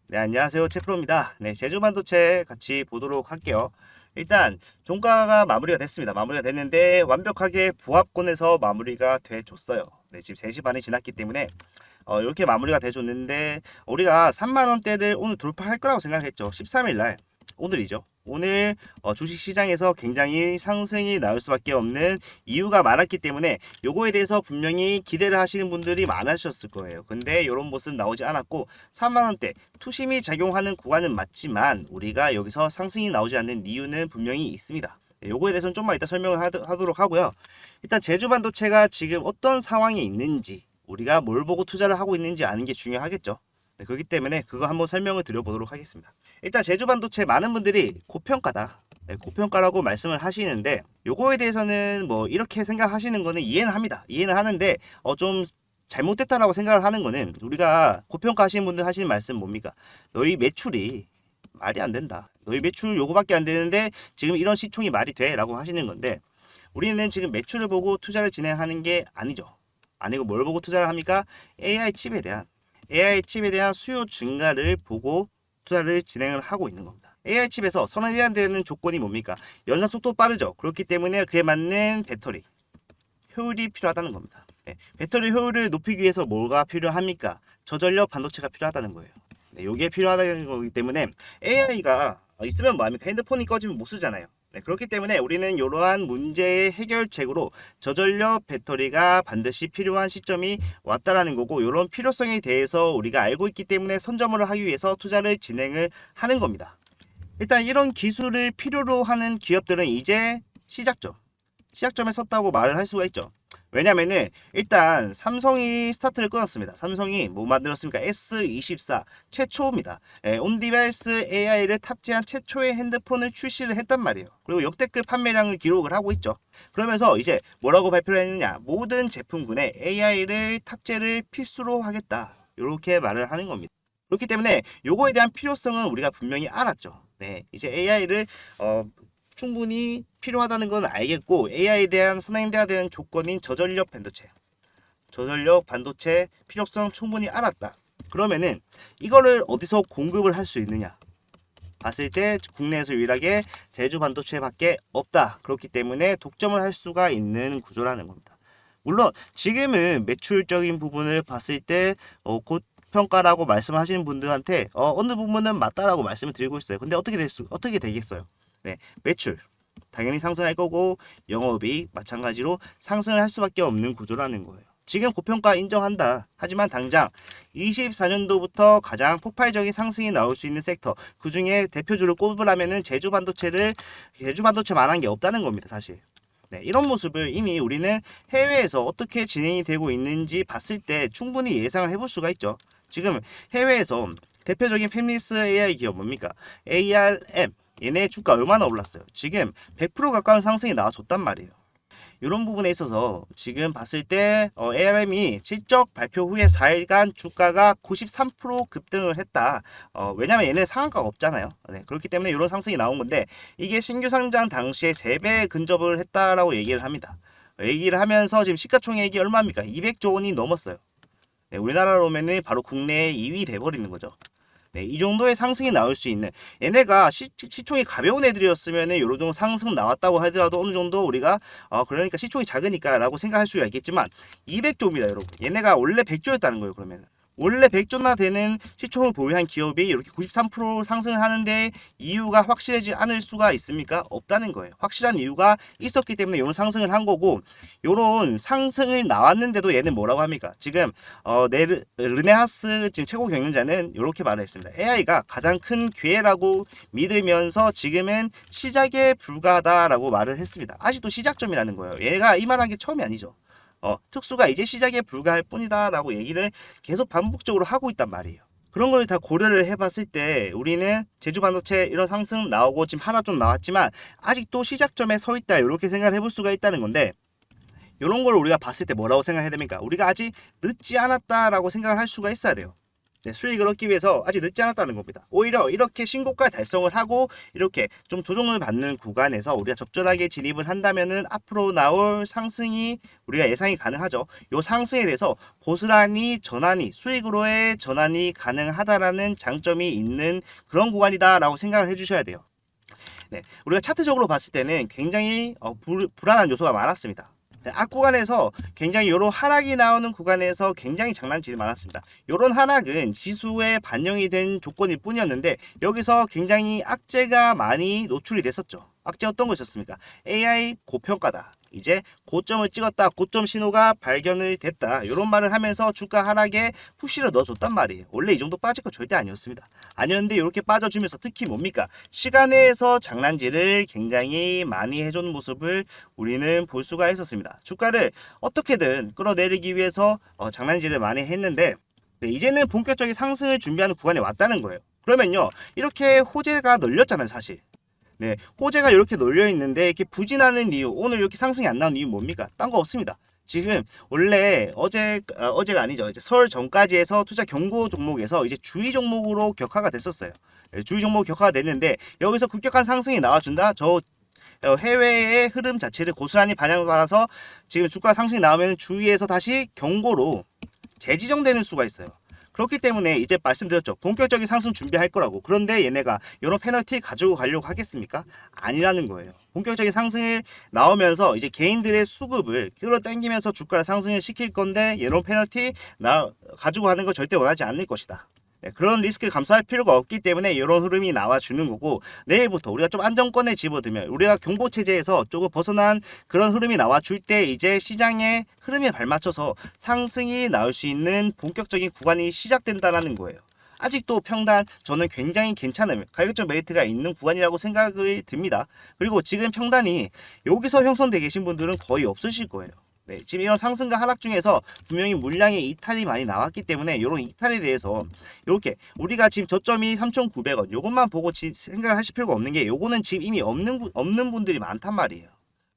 네, 안녕하세요. 채프로입니다. 네, 제주반도체 같이 보도록 할게요. 일단 종가가 마무리가 됐습니다. 마무리가 됐는데 완벽하게 보합권에서 마무리가 돼줬어요. 네, 지금 3시 반이 지났기 때문에 이렇게 마무리가 돼줬는데 우리가 3만 원대를 오늘 돌파할 거라고 생각했죠. 13일 날 오늘이죠. 오늘 주식시장에서 굉장히 상승이 나올 수밖에 없는 이유가 많았기 때문에 요거에 대해서 분명히 기대를 하시는 분들이 많으셨을 거예요. 근데 이런 모습 나오지 않았고 3만원대 투심이 작용하는 구간은 맞지만 우리가 여기서 상승이 나오지 않는 이유는 분명히 있습니다. 네, 요거에 대해서는 좀만 이따 설명을 하도록 하고요. 일단 제주반도체가 지금 어떤 상황에 있는지 우리가 뭘 보고 투자를 하고 있는지 아는 게 중요하겠죠. 네, 그렇기 때문에 그거 한번 설명을 드려보도록 하겠습니다. 일단 제주반도체 많은 분들이 고평가다. 네, 고평가라고 말씀을 하시는데 요거에 대해서는 뭐 이렇게 생각하시는 거는 이해는 합니다. 이해는 하는데 좀 잘못됐다라고 생각을 하는 거는 우리가 고평가 하시는 분들 하시는 말씀 뭡니까? 너희 매출이 말이 안 된다. 너희 매출 요거밖에 안 되는데 지금 이런 시총이 말이 돼? 라고 하시는 건데 우리는 지금 매출을 보고 투자를 진행하는 게 아니죠. 아니고 뭘 보고 투자를 합니까? AI 칩에 대한 수요 증가를 보고 투자를 진행을 하고 있는 겁니다. AI 칩에서 선언해야 되는 조건이 뭡니까? 연산 속도 빠르죠. 그렇기 때문에 그에 맞는 배터리 효율이 필요하다는 겁니다. 네, 배터리 효율을 높이기 위해서 뭐가 필요합니까? 저전력 반도체가 필요하다는 거예요. 네, 이게 필요하다는 거기 때문에 AI가 있으면 뭐합니까? 핸드폰이 꺼지면 못 쓰잖아요. 네, 그렇기 때문에 우리는 이러한 문제의 해결책으로 저전력 배터리가 반드시 필요한 시점이 왔다라는 거고 이런 필요성에 대해서 우리가 알고 있기 때문에 선점을 하기 위해서 투자를 진행을 하는 겁니다. 일단 이런 기술을 필요로 하는 기업들은 이제 시작점에 섰다고 말을 할 수가 있죠. 왜냐면은 일단 삼성이 스타트를 끊었습니다. 삼성이 뭐 만들었습니까? S24 최초입니다. 온디바이스 AI를 탑재한 최초의 핸드폰을 출시를 했단 말이에요. 그리고 역대급 판매량을 기록을 하고 있죠. 그러면서 이제 뭐라고 발표를 했느냐? 모든 제품군에 AI를 탑재를 필수로 하겠다. 이렇게 말을 하는 겁니다. 그렇기 때문에 요거에 대한 필요성은 우리가 분명히 알았죠. 네, 이제 AI를 충분히 필요하다는 건 알겠고 AI에 대한 선행돼야 되는 조건인 저전력 반도체 필요성 충분히 알았다. 그러면은 이거를 어디서 공급을 할 수 있느냐? 봤을 때 국내에서 유일하게 제주 반도체밖에 없다. 그렇기 때문에 독점을 할 수가 있는 구조라는 겁니다. 물론 지금은 매출적인 부분을 봤을 때 고평가라고 말씀하시는 분들한테 어느 부분은 맞다라고 말씀을 드리고 있어요. 근데 어떻게 되겠어요? 네, 매출 당연히 상승할 거고 영업이익 마찬가지로 상승을 할 수밖에 없는 구조라는 거예요. 지금 고평가 인정한다. 하지만 당장 24년도부터 가장 폭발적인 상승이 나올 수 있는 섹터 그 중에 대표주를 꼽으라면은 제주반도체만한 게 없다는 겁니다, 사실. 네, 이런 모습을 이미 우리는 해외에서 어떻게 진행이 되고 있는지 봤을 때 충분히 예상을 해볼 수가 있죠. 지금 해외에서 대표적인 팹리스 AI 기업 뭡니까? ARM 얘네 주가 얼마나 올랐어요? 지금 100% 가까운 상승이 나와줬단 말이에요. 이런 부분에 있어서 지금 봤을 때 ARM이 실적 발표 후에 4일간 주가가 93% 급등을 했다. 왜냐면 얘네 상한가가 없잖아요. 네, 그렇기 때문에 이런 상승이 나온 건데 이게 신규 상장 당시에 3배 근접을 했다라고 얘기를 합니다. 얘기를 하면서 지금 시가총액이 얼마입니까? 200조 원이 넘었어요. 네, 우리나라로 오면은 바로 국내 2위 돼버리는 거죠. 네, 이 정도의 상승이 나올 수 있는 얘네가 시총이 가벼운 애들이었으면은 요런 정도 상승 나왔다고 하더라도 어느 정도 우리가 그러니까 시총이 작으니까 라고 생각할 수가 있겠지만 200조입니다 여러분. 얘네가 원래 100조였다는 거예요. 그러면 원래 100조나 되는 시총을 보유한 기업이 이렇게 93% 상승을 하는데 이유가 확실하지 않을 수가 있습니까? 없다는 거예요. 확실한 이유가 있었기 때문에 이런 상승을 한 거고 이런 상승을 나왔는데도 얘는 뭐라고 합니까? 지금 르네하스 지금 최고 경영자는 이렇게 말을 했습니다. AI가 가장 큰 기회라고 믿으면서 지금은 시작에 불과하다라고 말을 했습니다. 아직도 시작점이라는 거예요. 얘가 이 말한 게 처음이 아니죠. 특수가 이제 시작에 불과할 뿐이다 라고 얘기를 계속 반복적으로 하고 있단 말이에요. 그런 걸 다 고려를 해봤을 때 우리는 제주반도체 이런 상승 나오고 지금 하나 좀 나왔지만 아직도 시작점에 서 있다 이렇게 생각을 해볼 수가 있다는 건데 이런 걸 우리가 봤을 때 뭐라고 생각해야 됩니까? 우리가 아직 늦지 않았다라고 생각을 할 수가 있어야 돼요. 수익을 얻기 위해서 아직 늦지 않았다는 겁니다. 오히려 이렇게 신고가 달성을 하고 이렇게 좀 조정을 받는 구간에서 우리가 적절하게 진입을 한다면은 앞으로 나올 상승이 우리가 예상이 가능하죠. 이 상승에 대해서 고스란히 전환이 수익으로의 전환이 가능하다라는 장점이 있는 그런 구간이다라고 생각을 해주셔야 돼요. 네, 우리가 차트적으로 봤을 때는 굉장히 불안한 요소가 많았습니다. 앞구간에서 굉장히 이런 하락이 나오는 구간에서 굉장히 장난질이 많았습니다. 이런 하락은 지수에 반영이 된 조건일 뿐이었는데 여기서 굉장히 악재가 많이 노출이 됐었죠. 악재 어떤 거 있었습니까? AI 고평가다. 이제 고점을 찍었다. 고점 신호가 발견을 됐다. 이런 말을 하면서 주가 하락에 푸시를 넣어줬단 말이에요. 원래 이 정도 빠질 거 절대 아니었습니다. 아니었는데 이렇게 빠져주면서 특히 뭡니까? 시간에서 장난질을 굉장히 많이 해준 모습을 우리는 볼 수가 있었습니다. 주가를 어떻게든 끌어내리기 위해서 장난질을 많이 했는데 이제는 본격적인 상승을 준비하는 구간에 왔다는 거예요. 그러면요. 이렇게 호재가 널렸잖아요. 사실. 네, 호재가 이렇게 놀려 있는데 이렇게 부진하는 이유, 오늘 이렇게 상승이 안 나온 이유 뭡니까? 딴 거 없습니다. 지금 원래 어제가 아니죠. 이제 설 전까지 해서 투자 경고 종목에서 이제 주의 종목으로 격화가 됐었어요. 주의 종목 격화가 됐는데 여기서 급격한 상승이 나와준다. 저 해외의 흐름 자체를 고스란히 반영받아서 지금 주가 상승이 나오면 주위에서 다시 경고로 재지정되는 수가 있어요. 그렇기 때문에 이제 말씀드렸죠. 본격적인 상승 준비할 거라고. 그런데 얘네가 이런 페널티 가지고 가려고 하겠습니까? 아니라는 거예요. 본격적인 상승을 나오면서 이제 개인들의 수급을 끌어당기면서 주가를 상승을 시킬 건데 이런 페널티 가지고 가는 거 절대 원하지 않을 것이다. 그런 리스크를 감수할 필요가 없기 때문에 이런 흐름이 나와주는 거고 내일부터 우리가 좀 안정권에 집어들면 우리가 경보체제에서 조금 벗어난 그런 흐름이 나와줄 때 이제 시장의 흐름에 발맞춰서 상승이 나올 수 있는 본격적인 구간이 시작된다는 거예요. 아직도 평단 저는 굉장히 괜찮은 가격적 메리트가 있는 구간이라고 생각이 듭니다. 그리고 지금 평단이 여기서 형성되어 계신 분들은 거의 없으실 거예요. 네, 지금 이런 상승과 하락 중에서 분명히 물량의 이탈이 많이 나왔기 때문에 이런 이탈에 대해서 이렇게 우리가 지금 저점이 3,900원 요것만 보고 생각을 하실 필요가 없는 게 요거는 지금 이미 없는 분들이 많단 말이에요.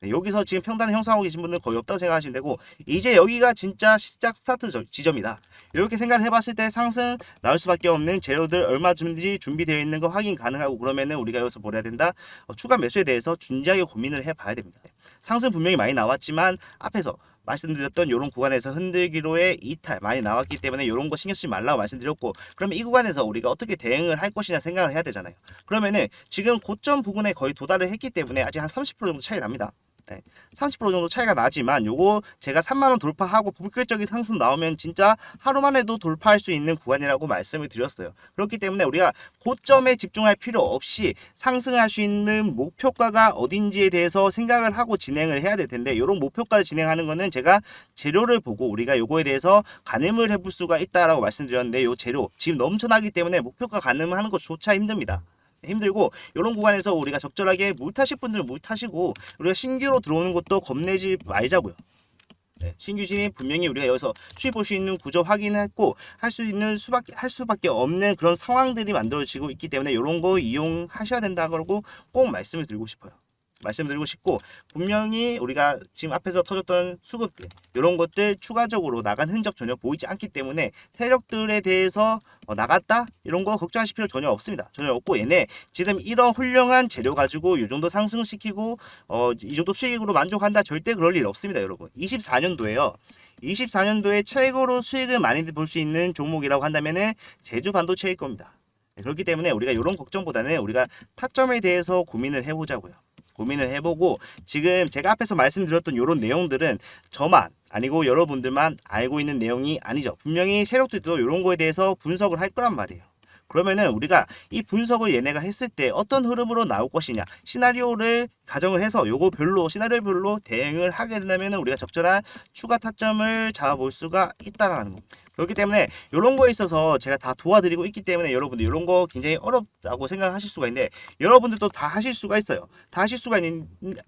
네, 여기서 지금 평단을 형성하고 계신 분들은 거의 없다고 생각하시면 되고 이제 여기가 진짜 시작 스타트 지점이다. 이렇게 생각을 해봤을 때 상승 나올 수밖에 없는 재료들 얼마든지 준비되어 있는 거 확인 가능하고 그러면은 우리가 여기서 뭘 해야 된다? 추가 매수에 대해서 진지하게 고민을 해봐야 됩니다. 상승 분명히 많이 나왔지만 앞에서 말씀드렸던 이런 구간에서 흔들기로의 이탈 많이 나왔기 때문에 이런 거 신경 쓰지 말라고 말씀드렸고 그러면 이 구간에서 우리가 어떻게 대응을 할 것이냐 생각을 해야 되잖아요. 그러면은 지금 고점 부근에 거의 도달을 했기 때문에 아직 한 30% 정도 차이 납니다. 네, 30% 정도 차이가 나지만 요거 제가 3만원 돌파하고 본격적인 상승 나오면 진짜 하루만 해도 돌파할 수 있는 구간이라고 말씀을 드렸어요. 그렇기 때문에 우리가 고점에 집중할 필요 없이 상승할 수 있는 목표가가 어딘지에 대해서 생각을 하고 진행을 해야 될 텐데 이런 목표가를 진행하는 거는 제가 재료를 보고 우리가 요거에 대해서 가늠을 해볼 수가 있다라고 말씀드렸는데 요 재료 지금 넘쳐나기 때문에 목표가 가늠하는 것조차 힘듭니다. 힘들고 이런 구간에서 우리가 적절하게 물 타실 분들은 물 타시고 우리가 신규로 들어오는 것도 겁내지 말자고요. 네, 신규 진입 분명히 우리가 여기서 수익 볼 수 있는 구조 확인했고 할 수밖에 없는 그런 상황들이 만들어지고 있기 때문에 이런 거 이용하셔야 된다고 꼭 말씀을 드리고 싶어요. 말씀드리고 싶고 분명히 우리가 지금 앞에서 터졌던 수급들 이런 것들 추가적으로 나간 흔적 전혀 보이지 않기 때문에 세력들에 대해서 나갔다 이런 거 걱정하실 필요 전혀 없습니다. 전혀 없고 얘네 지금 이런 훌륭한 재료 가지고 이 정도 상승시키고 이 정도 수익으로 만족한다 절대 그럴 일 없습니다. 여러분 24년도에요. 24년도에 최고로 수익을 많이 볼 수 있는 종목이라고 한다면은 제주 반도체일 겁니다. 그렇기 때문에 우리가 이런 걱정보다는 우리가 타점에 대해서 고민을 해보자고요. 고민을 해보고 지금 제가 앞에서 말씀드렸던 이런 내용들은 저만 아니고 여러분들만 알고 있는 내용이 아니죠. 분명히 세력들도 이런 거에 대해서 분석을 할 거란 말이에요. 그러면은 우리가 이 분석을 얘네가 했을 때 어떤 흐름으로 나올 것이냐 시나리오를 가정을 해서 시나리오별로 대응을 하게 된다면 우리가 적절한 추가 타점을 잡아볼 수가 있다라는 겁니다. 그렇기 때문에 이런 거에 있어서 제가 다 도와드리고 있기 때문에 여러분들 이런 거 굉장히 어렵다고 생각하실 수가 있는데 여러분들도 다 하실 수가 있어요. 다 하실 수가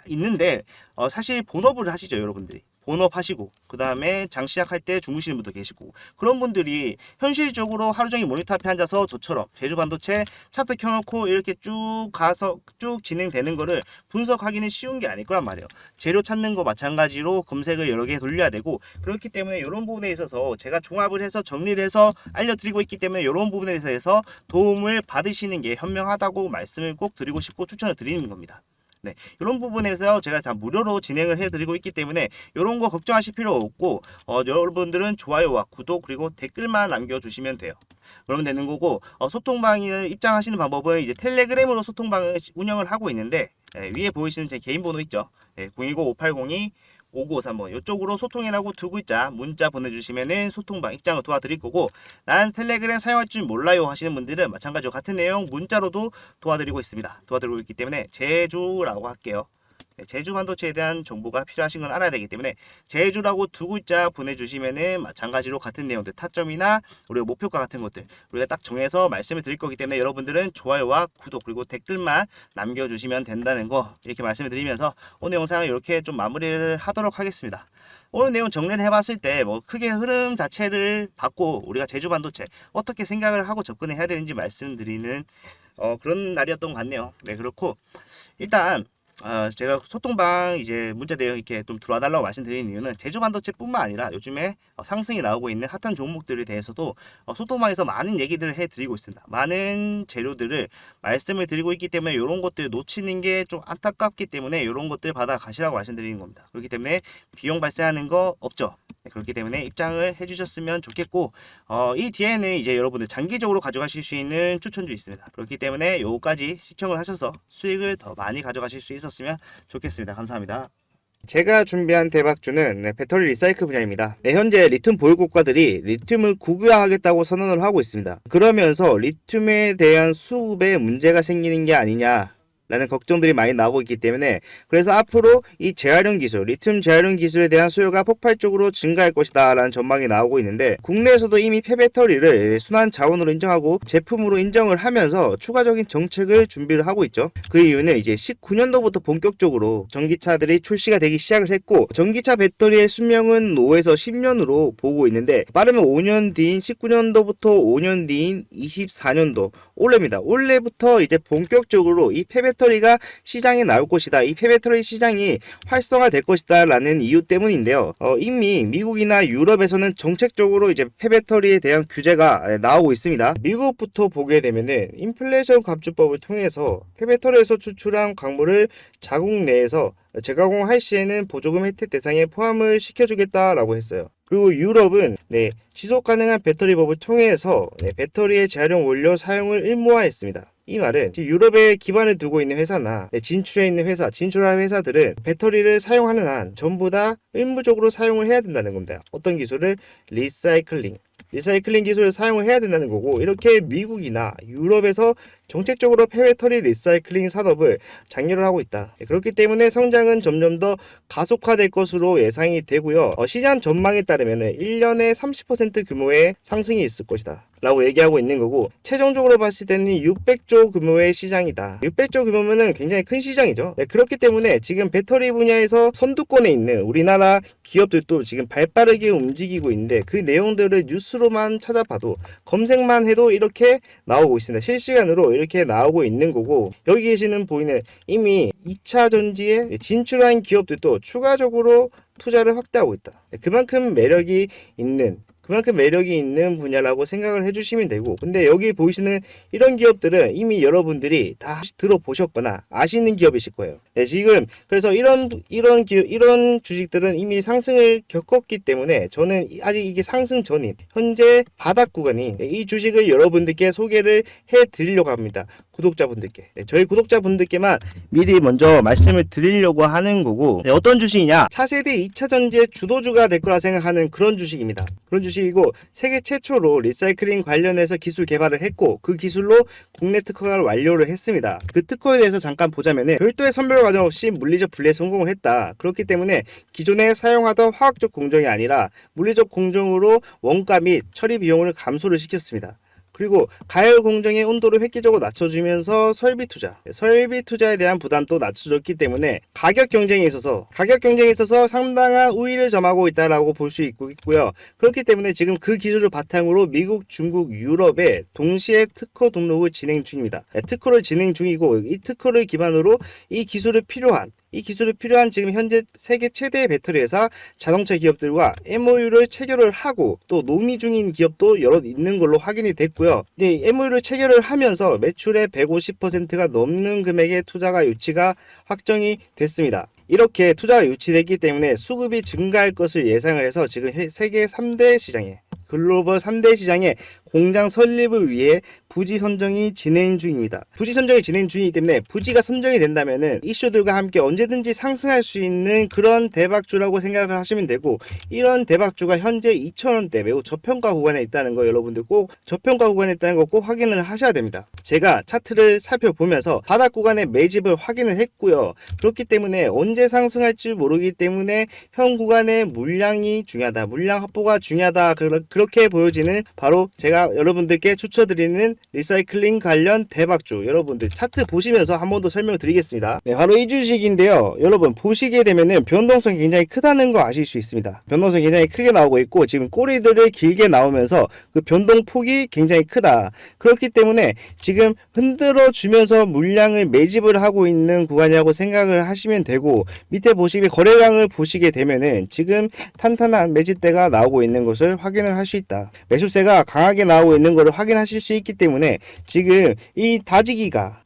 있는데 사실 본업을 하시죠. 여러분들이 본업하시고 그 다음에 장 시작할 때 주무시는 분도 계시고 그런 분들이 현실적으로 하루 종일 모니터 앞에 앉아서 저처럼 제주반도체 차트 켜놓고 이렇게 쭉 가서 쭉 진행되는 거를 분석하기는 쉬운 게 아닐 거란 말이에요. 재료 찾는 거 마찬가지로 검색을 여러 개 돌려야 되고 그렇기 때문에 이런 부분에 있어서 제가 종합을 해서 정리를 해서 알려드리고 있기 때문에 이런 부분에 대해서 도움을 받으시는 게 현명하다고 말씀을 꼭 드리고 싶고 추천을 드리는 겁니다. 네, 이런 부분에서 제가 다 무료로 진행을 해드리고 있기 때문에 이런 거 걱정하실 필요 없고 여러분들은 좋아요와 구독 그리고 댓글만 남겨주시면 돼요. 그러면 되는 거고 소통방에 입장하시는 방법은 이제 텔레그램으로 소통방을 운영을 하고 있는데 위에 보이시는 제 개인 번호 있죠. 010-5802 5953번 이쪽으로 소통이라고 두 글자 문자 보내주시면은 소통방 입장을 도와드릴 거고 난 텔레그램 사용할 줄 몰라요 하시는 분들은 마찬가지로 같은 내용 문자로도 도와드리고 있습니다. 도와드리고 있기 때문에 제주라고 할게요. 제주 반도체에 대한 정보가 필요하신 건 알아야 되기 때문에 제주라고 두 글자 보내주시면은 마찬가지로 같은 내용들 타점이나 우리가 목표가 같은 것들 우리가 딱 정해서 말씀을 드릴 거기 때문에 여러분들은 좋아요와 구독 그리고 댓글만 남겨주시면 된다는 거 이렇게 말씀을 드리면서 오늘 영상을 이렇게 좀 마무리를 하도록 하겠습니다. 오늘 내용 정리를 해봤을 때 뭐 크게 흐름 자체를 받고 우리가 제주 반도체 어떻게 생각을 하고 접근을 해야 되는지 말씀드리는 그런 날이었던 것 같네요. 네, 그렇고 일단 제가 소통방 이제 문자 내용 이렇게 좀 들어와 달라고 말씀드리는 이유는 제주 반도체뿐만 아니라 요즘에 상승이 나오고 있는 핫한 종목들에 대해서도 소통방에서 많은 얘기들을 해드리고 있습니다. 많은 재료들을 말씀을 드리고 있기 때문에 이런 것들 놓치는 게 좀 안타깝기 때문에 이런 것들 받아 가시라고 말씀드리는 겁니다. 그렇기 때문에 비용 발생하는 거 없죠. 네, 그렇기 때문에 입장을 해주셨으면 좋겠고 이 뒤에는 이제 여러분들 장기적으로 가져가실 수 있는 추천주 있습니다. 그렇기 때문에 요거까지 시청을 하셔서 수익을 더 많이 가져가실 수 있었으면 좋겠습니다. 감사합니다. 제가 준비한 대박주는 배터리 리사이클 분야입니다. 현재 리튬 보유국가들이 리튬을 국유화하겠다고 선언을 하고 있습니다. 그러면서 리튬에 대한 수급에 문제가 생기는 게 아니냐 라는 걱정들이 많이 나오고 있기 때문에 그래서 앞으로 이 재활용 기술, 리튬 재활용 기술에 대한 수요가 폭발적으로 증가할 것이다 라는 전망이 나오고 있는데 국내에서도 이미 폐배터리를 순환 자원으로 인정하고 제품으로 인정을 하면서 추가적인 정책을 준비를 하고 있죠. 그 이유는 이제 19년도부터 본격적으로 전기차들이 출시가 되기 시작을 했고 전기차 배터리의 수명은 5에서 10년으로 보고 있는데 빠르면 5년 뒤인 19년도부터 5년 뒤인 24년도 올해입니다. 올해부터 이제 본격적으로 이 폐배터리가 시장에 나올 것이다. 이 폐배터리 시장이 활성화될 것이다 라는 이유 때문인데요. 이미 미국이나 유럽에서는 정책적으로 이제 폐배터리에 대한 규제가 나오고 있습니다. 미국부터 보게 되면은 인플레이션 감축법을 통해서 폐배터리에서 추출한 광물을 자국 내에서 재가공할 시에는 보조금 혜택 대상에 포함을 시켜주겠다라고 했어요. 그리고 유럽은 지속 가능한 배터리법을 통해서 배터리의 재활용 원료 사용을 의무화했습니다. 이 말은 유럽에 기반을 두고 있는 회사나 진출해 있는 회사, 진출한 회사들은 배터리를 사용하는 한 전부 다 의무적으로 사용을 해야 된다는 겁니다. 어떤 기술을? 리사이클링 기술을 사용을 해야 된다는 거고 이렇게 미국이나 유럽에서 정책적으로 폐배터리 리사이클링 산업을 장려를 하고 있다. 그렇기 때문에 성장은 점점 더 가속화될 것으로 예상이 되고요. 시장 전망에 따르면 1년에 30% 규모의 상승이 있을 것이다 라고 얘기하고 있는 거고 최종적으로 봤을 때는 600조 규모의 시장이다. 600조 규모면은 굉장히 큰 시장이죠. 그렇기 때문에 지금 배터리 분야에서 선두권에 있는 우리나라 기업들도 지금 발빠르게 움직이고 있는데 그 내용들을 뉴스로만 찾아봐도 검색만 해도 이렇게 나오고 있습니다. 실시간으로 이렇게 나오고 있는 거고 여기 계시는 보이는 이미 2차 전지에 진출한 기업들도 추가적으로 투자를 확대하고 있다. 그만큼 매력이 있는 분야라고 생각을 해주시면 되고 근데 여기 보이시는 이런 기업들은 이미 여러분들이 다 들어보셨거나 아시는 기업이실 거예요. 지금 그래서 이런 주식들은 이미 상승을 겪었기 때문에 저는 아직 이게 상승 전인 현재 바닥 구간인 이 주식을 여러분들께 소개를 해드리려고 합니다. 구독자분들께 저희 구독자분들께만 미리 먼저 말씀을 드리려고 하는 거고 어떤 주식이냐 차세대 2차전지의 주도주가 될 거라 생각하는 그런 주식입니다. 그런 주식이고 세계 최초로 리사이클링 관련해서 기술 개발을 했고 그 기술로 국내 특허를 완료를 했습니다. 그 특허에 대해서 잠깐 보자면은 별도의 선별 과정 없이 물리적 분리에 성공을 했다. 그렇기 때문에 기존에 사용하던 화학적 공정이 아니라 물리적 공정으로 원가 및 처리 비용을 감소를 시켰습니다. 그리고 가열 공정의 온도를 획기적으로 낮춰주면서 설비 투자에 대한 부담도 낮춰줬기 때문에 가격 경쟁에 있어서 상당한 우위를 점하고 있다라고 볼 수 있고요. 그렇기 때문에 지금 그 기술을 바탕으로 미국, 중국, 유럽에 동시에 특허 등록을 진행 중입니다. 특허를 진행 중이고 이 특허를 기반으로 이 기술을 필요한 지금 현재 세계 최대의 배터리 회사 자동차 기업들과 MOU를 체결을 하고 또 논의 중인 기업도 여러 있는 걸로 확인이 됐고요. MOU를 체결을 하면서 매출의 150%가 넘는 금액의 투자가 유치가 확정이 됐습니다. 이렇게 투자가 유치됐기 때문에 수급이 증가할 것을 예상을 해서 지금 세계 3대 시장에 글로벌 3대 시장에 공장 설립을 위해 부지 선정이 진행 중입니다. 부지 선정이 진행 중이기 때문에 부지가 선정이 된다면은 이슈들과 함께 언제든지 상승할 수 있는 그런 대박주라고 생각을 하시면 되고, 이런 대박주가 현재 2,000원대 매우 저평가 구간에 있다는 거 여러분들 꼭 저평가 구간에 있다는 거 꼭 확인을 하셔야 됩니다. 제가 차트를 살펴보면서 바닥 구간의 매집을 확인을 했고요. 그렇기 때문에 언제 상승할지 모르기 때문에 현 구간의 물량이 중요하다, 물량 확보가 중요하다, 그렇게 보여지는 바로 제가 여러분들께 추천드리는 리사이클링 관련 대박주, 여러분들 차트 보시면서 한 번 더 설명을 드리겠습니다. 네, 바로 이 주식인데요. 여러분 보시게 되면은 변동성이 굉장히 크다는 거 아실 수 있습니다. 변동성이 굉장히 크게 나오고 있고 지금 꼬리들을 길게 나오면서 그 변동폭이 굉장히 크다. 그렇기 때문에 지금 흔들어 주면서 물량을 매집을 하고 있는 구간이라고 생각을 하시면 되고, 밑에 보시면 거래량을 보시게 되면은 지금 탄탄한 매집대가 나오고 있는 것을 확인을 할 수 있다. 매수세가 강하게 나오고 있는 것을 확인하실 수 있기 때문에 지금 이 다지기가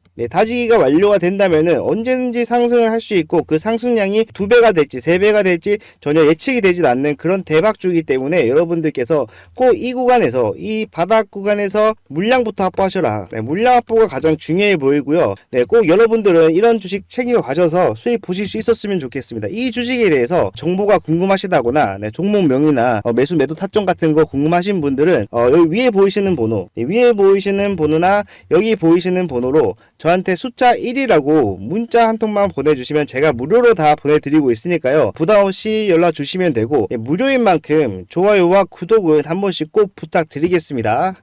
완료가 된다면은 언제든지 상승을 할 수 있고, 그 상승량이 2배가 될지 3배가 될지 전혀 예측이 되지 않는 그런 대박주이기 때문에 여러분들께서 꼭 이 구간에서, 이 바닥 구간에서 물량부터 확보하셔라. 물량 확보가 가장 중요해 보이고요. 꼭 여러분들은 이런 주식 책임을 가져서 수익 보실 수 있었으면 좋겠습니다. 이 주식에 대해서 정보가 궁금하시다거나 종목명이나 매수 매도 타점 같은 거 궁금하신 분들은 여기 위에 보이시는 번호, 위에 보이시는 번호나 여기 보이시는 번호로 저한테 숫자 1이라고 문자 한 통만 보내주시면 제가 무료로 다 보내드리고 있으니까요. 부담없이 연락 주시면 되고, 무료인 만큼 좋아요와 구독은 한 번씩 꼭 부탁드리겠습니다.